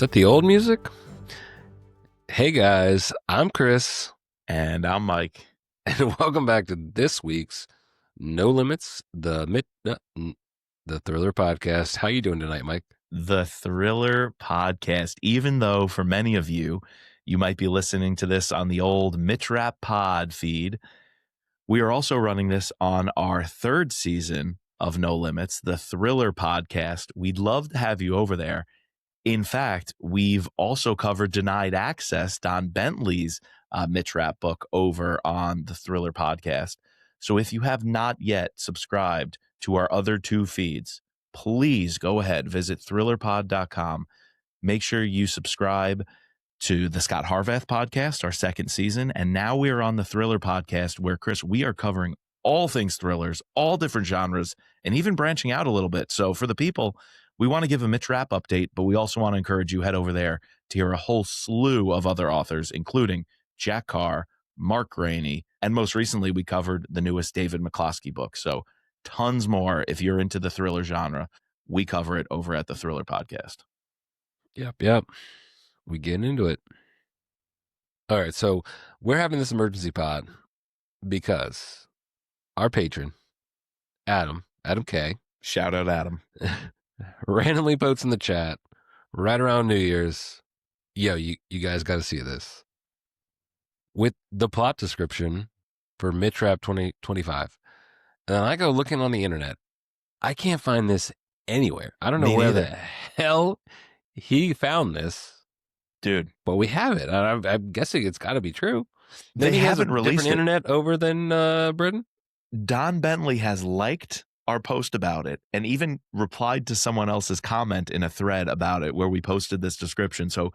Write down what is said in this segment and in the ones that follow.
Is that the old music? Hey guys, I'm Chris. And I'm Mike. And welcome back to this week's No Limits, the Thriller Podcast. How you doing tonight, Mike? The Thriller Podcast. Even though for many of you, you might be listening to this on the old Mitch Rapp Pod feed, we are also running this on our third season of No Limits, the Thriller Podcast. We'd love to have you over there. In fact, we've also covered Denied Access, Don Bentley's Mitch Rapp book, over on the Thriller Podcast. So if you have not yet subscribed to our other two feeds, please go ahead, visit thrillerpod.com. Make sure you subscribe to the Scot Harvath Podcast, our second season. And now we are on the Thriller Podcast where, Chris, we are covering all things thrillers, all different genres, and even branching out a little bit. So for the people, we want to give a Mitch Rapp update, but we also want to encourage you head over there to hear a whole slew of other authors, including Jack Carr, Mark Rainey, and most recently we covered the newest David McCloskey book. So tons more. If you're into the thriller genre, we cover it over at the Thriller Podcast. Yep. We get into it. All right, so we're having this emergency pod because our patron, Adam K. Shout out Adam. randomly posts in the chat right around New Year's, yo, you guys got to see this, with the plot description for Mitch Rapp 2025. And then I go looking on the internet. I can't find this anywhere. I don't know where the hell he found this. Dude. But we have it. I'm guessing it's got to be true. They haven't released different internet over than Britain? Don Bentley has liked our post about it and even replied to someone else's comment in a thread about it where we posted this description. So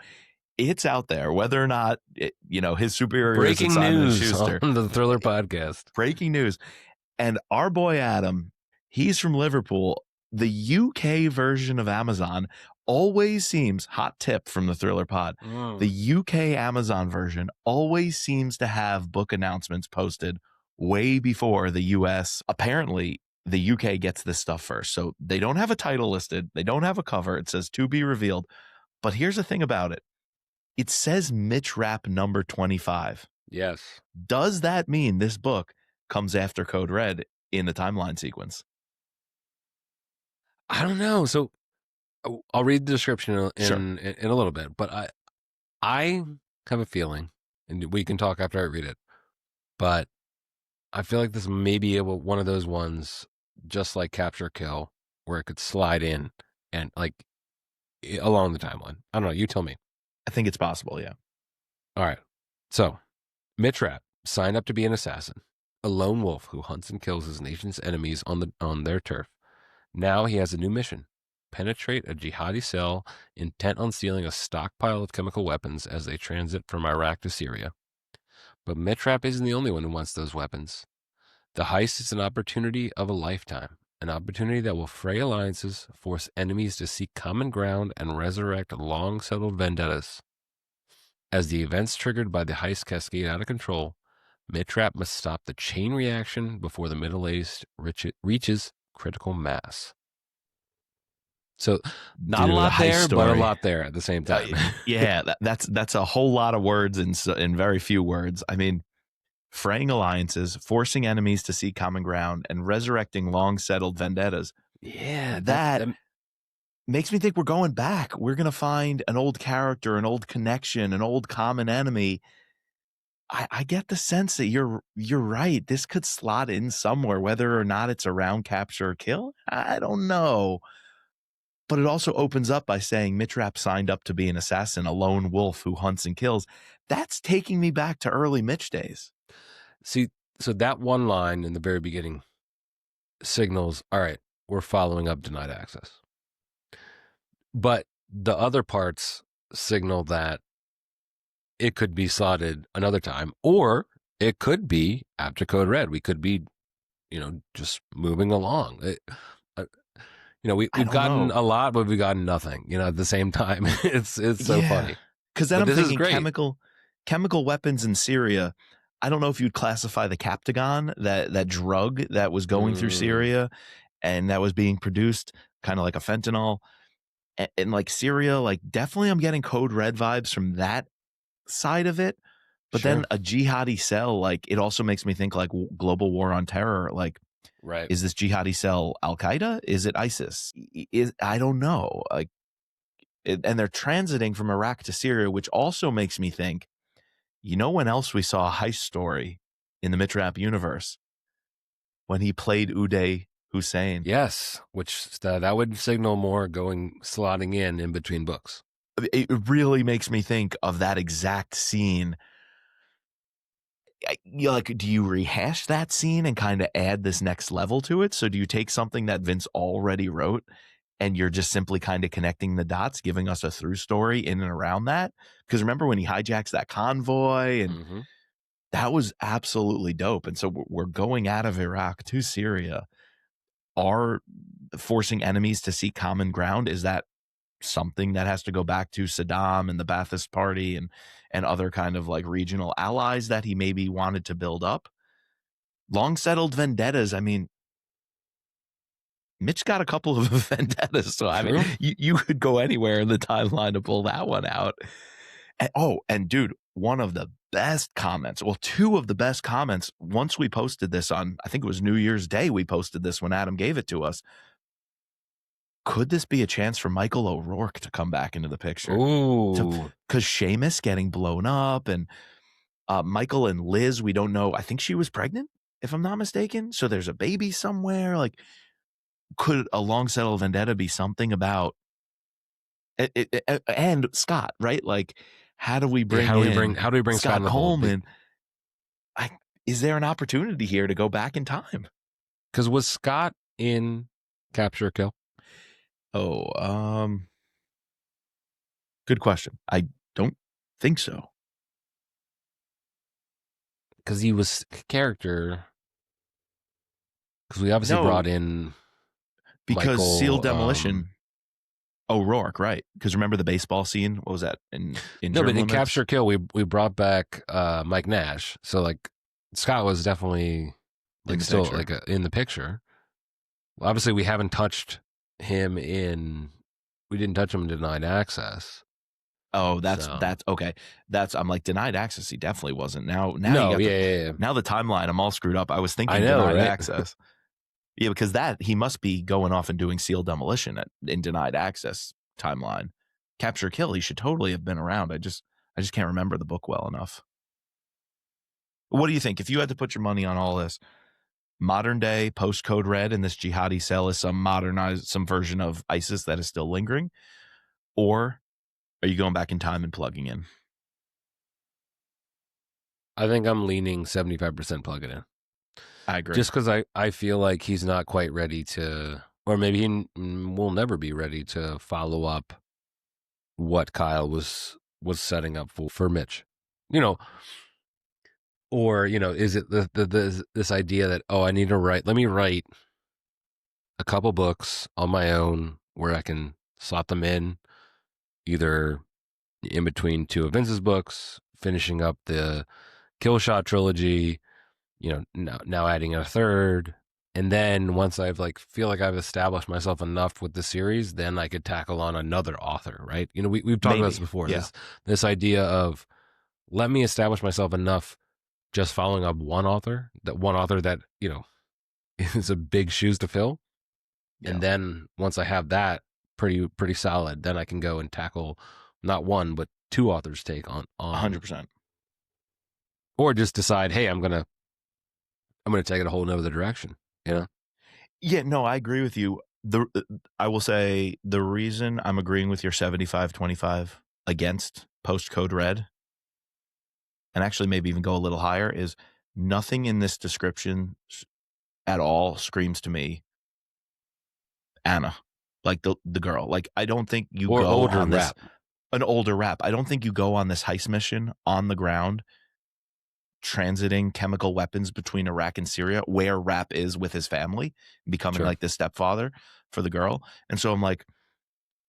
it's out there, whether or not his superior breaking is news Schuster. On the Thriller Podcast. Breaking news. And our boy Adam, he's from Liverpool. The UK version of Amazon always seems, hot tip from the Thriller Pod, the UK Amazon version always seems to have book announcements posted way before the US. Apparently the UK gets this stuff first. So they don't have a title listed. They don't have a cover. It says to be revealed. But here's the thing about it. It says Mitch Rapp number 25. Yes. Does that mean this book comes after Code Red in the timeline sequence? I don't know. So I'll read the description in a little bit, but I have a feeling, and we can talk after I read it, but I feel like this may be one of those ones, just like Capture Kill, where it could slide in and like along the timeline. I don't know. You tell me. I think it's possible, yeah. All right. So Mitch Rapp signed up to be an assassin, a lone wolf who hunts and kills his nation's enemies on their turf. Now he has a new mission: penetrate a jihadi cell intent on stealing a stockpile of chemical weapons as they transit from Iraq to Syria. But Mitch Rapp isn't the only one who wants those weapons. The heist is an opportunity of a lifetime, an opportunity that will fray alliances, force enemies to seek common ground, and resurrect long-settled vendettas. As the events triggered by the heist cascade out of control, Mitch Rapp must stop the chain reaction before the Middle East reaches critical mass. So not a lot there, but a lot there at the same time. Yeah, that's a whole lot of words in very few words. I mean, fraying alliances, forcing enemies to seek common ground, and resurrecting long-settled vendettas. Yeah, that makes me think we're going back. We're going to find an old character, an old connection, an old common enemy. I get the sense that you're right. This could slot in somewhere, whether or not it's around Capture or Kill. I don't know. But it also opens up by saying Mitch Rapp signed up to be an assassin, a lone wolf who hunts and kills. That's taking me back to early Mitch days. See, so that one line in the very beginning signals, all right, we're following up Denied Access. But the other parts signal that it could be slotted another time, or it could be after Code Red. We could be, just moving along. We've gotten a lot, but we've gotten nothing, at the same time. It's so funny. Because then I'm thinking chemical weapons in Syria. I don't know if you'd classify the Captagon, that drug that was going through Syria and that was being produced kind of like a fentanyl. and like Syria, like definitely I'm getting Code Red vibes from that side of it. But Sure. then a jihadi cell, like it also makes me think like global war on terror. Like, Right. is this jihadi cell Al Qaeda? Is it ISIS? I don't know. Like, and they're transiting from Iraq to Syria, which also makes me think, you know, when else we saw a heist story in the Mitch Rapp universe? When he played Uday Hussein. Yes, which that would signal more slotting in between books. It really makes me think of that exact scene. Like, do you rehash that scene and kind of add this next level to it? So do you take something that Vince already wrote and you're just simply kind of connecting the dots, giving us a through story in and around that? Because remember when he hijacks that convoy, and that was absolutely dope. And so we're going out of Iraq to Syria. Are forcing enemies to seek common ground, is that something that has to go back to Saddam and the Ba'athist Party and other kind of like regional allies that he maybe wanted to build up? Long settled vendettas. I mean, Mitch got a couple of vendettas, so I mean, you could go anywhere in the timeline to pull that one out. And dude, one of the best comments, well, two of the best comments, once we posted this on, I think it was New Year's Day, we posted this when Adam gave it to us. Could this be a chance for Michael O'Rourke to come back into the picture? Ooh. Because Seamus getting blown up, and Michael and Liz, we don't know. I think she was pregnant, if I'm not mistaken. So there's a baby somewhere. Like, could a long settled vendetta be something about it, and Scott, right? Like, how do we bring Scott Coleman? Is there an opportunity here to go back in time? Because was Scott in Capture or Kill? Oh, good question. I don't think so. Because he was character. Because we obviously brought in because Michael, Seal Demolition. O'Rourke, right? Because remember the baseball scene? What was that in No, but in Capture or Kill, we brought back Mike Nash. So like Scott was definitely like still like in the picture. Well, obviously, we haven't touched him in. We didn't touch him in Denied Access. Oh, that's okay. I'm like, Denied Access. He definitely wasn't. Now, no, Now the timeline, I'm all screwed up. I was thinking Denied Access. Yeah, because he must be going off and doing Seal Demolition in Denied Access timeline. Capture Kill, he should totally have been around. I just can't remember the book well enough. What do you think? If you had to put your money on all this, modern day post Code Red and this jihadi cell is some version of ISIS that is still lingering, or are you going back in time and plugging in? I think I'm leaning 75% plug it in. I agree. Just because I feel like he's not quite ready to, or maybe he will never be ready to follow up what Kyle was setting up for Mitch. You know, or, you know, is it this idea that, oh, I need to let me write a couple books on my own where I can slot them in, either in between two of Vince's books, finishing up the Kill Shot trilogy, you know, now adding a third, and then once I've feel like I've established myself enough with the series, then I could tackle on another author, right? You know, we've talked about this before. Yeah. This idea of let me establish myself enough just following up one author that, you know, is a big shoes to fill. Yeah. And then once I have that pretty solid, then I can go and tackle not one but two authors' take on 100%. Or just decide, hey, I'm gonna take it a whole nother direction, you know? Yeah, no, I agree with you. I will say the reason I'm agreeing with your 75-25 against post Code Red, and actually maybe even go a little higher, is nothing in this description at all screams to me Anna, like the girl. Like, I don't think you or go older on rap. An older rap. I don't think you go on this heist mission on the ground transiting chemical weapons between Iraq and Syria, where Rap is with his family, becoming like the stepfather for the girl. And so I'm like,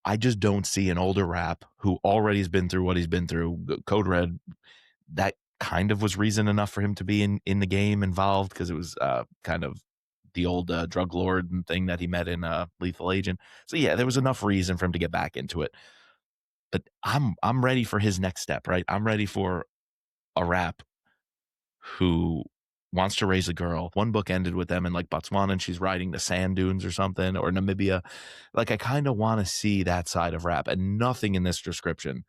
I just don't see an older Rap who already has been through what he's been through. Code Red, that kind of was reason enough for him to be in the game involved, because it was kind of the old drug lord thing that he met in Lethal Agent. So yeah, there was enough reason for him to get back into it. But I'm ready for his next step, right? I'm ready for a rap who wants to raise a girl. One book ended with them in like Botswana and she's riding the sand dunes or something, or Namibia. Like, I kind of want to see that side of rap, and nothing in this description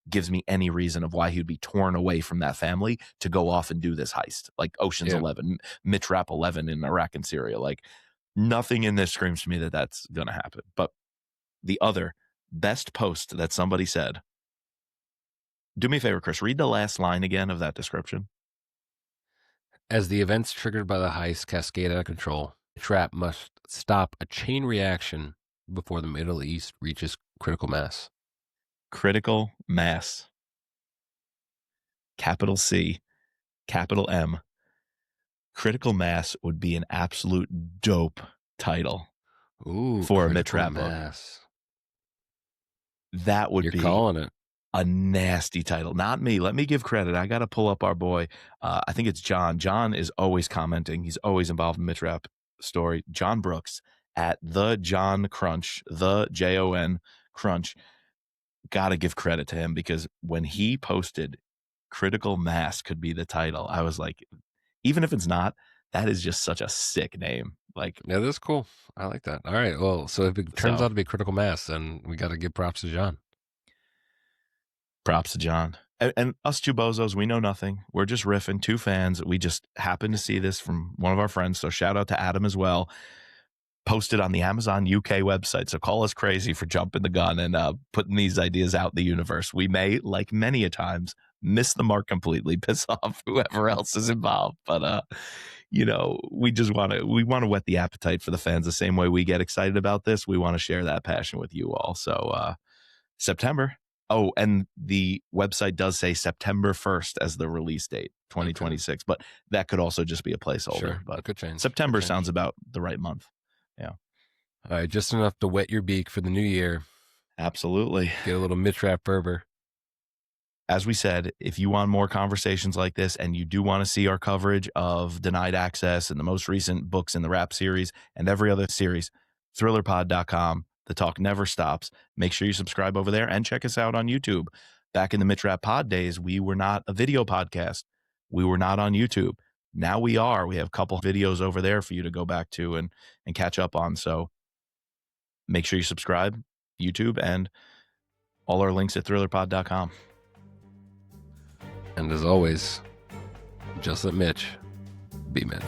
gives me any reason of why he would be torn away from that family to go off and do this heist, like Ocean's 11, Mitch Rapp 11 in Iraq and Syria. Like, nothing in this screams to me that that's going to happen. But the other best post that somebody said, do me a favor, Chris, read the last line again of that description. As the events triggered by the heist cascade out of control, Mitch Rapp must stop a chain reaction before the Middle East reaches critical mass. Critical mass. Capital C, capital M. Critical mass would be an absolute dope title. Ooh, for a Mitch Rapp book. That would be calling it a nasty title. Not me. Let me give credit. I got to pull up our boy. I think it's John. John is always commenting. He's always involved in Mitch Rapp story. John Brooks at the John Crunch, the JON Crunch. Got to give credit to him, because when he posted Critical Mass could be the title, I was like, even if it's not, that is just such a sick name. Like, yeah, that's cool. I like that. All right. Well, so if it turns out to be Critical Mass, then we got to give props to John. Props to John. And us two bozos, we know nothing. We're just riffing, two fans. We just happened to see this from one of our friends. So shout out to Adam as well. Posted on the Amazon UK website. So call us crazy for jumping the gun and putting these ideas out in the universe. We may, like many a times, miss the mark completely, piss off whoever else is involved. But you know, we want to whet the appetite for the fans the same way we get excited about this. We want to share that passion with you all. So September. Oh, and the website does say September 1st as the release date, 2026. Okay. But that could also just be a placeholder. Sure, but it could change. September sounds about the right month. Yeah. All right, just enough to wet your beak for the new year. Absolutely. Get a little Mitch Rapp fervor. As we said, if you want more conversations like this and you do want to see our coverage of Denied Access and the most recent books in the Rap series and every other series, thrillerpod.com. The talk never stops. Make sure you subscribe over there and check us out on YouTube. Back in the Mitch Rapp Pod days, we were not a video podcast. We were not on YouTube. Now we are. We have a couple videos over there for you to go back to and catch up on. So make sure you subscribe, YouTube, and all our links at thrillerpod.com. And as always, just let Mitch be Mitch.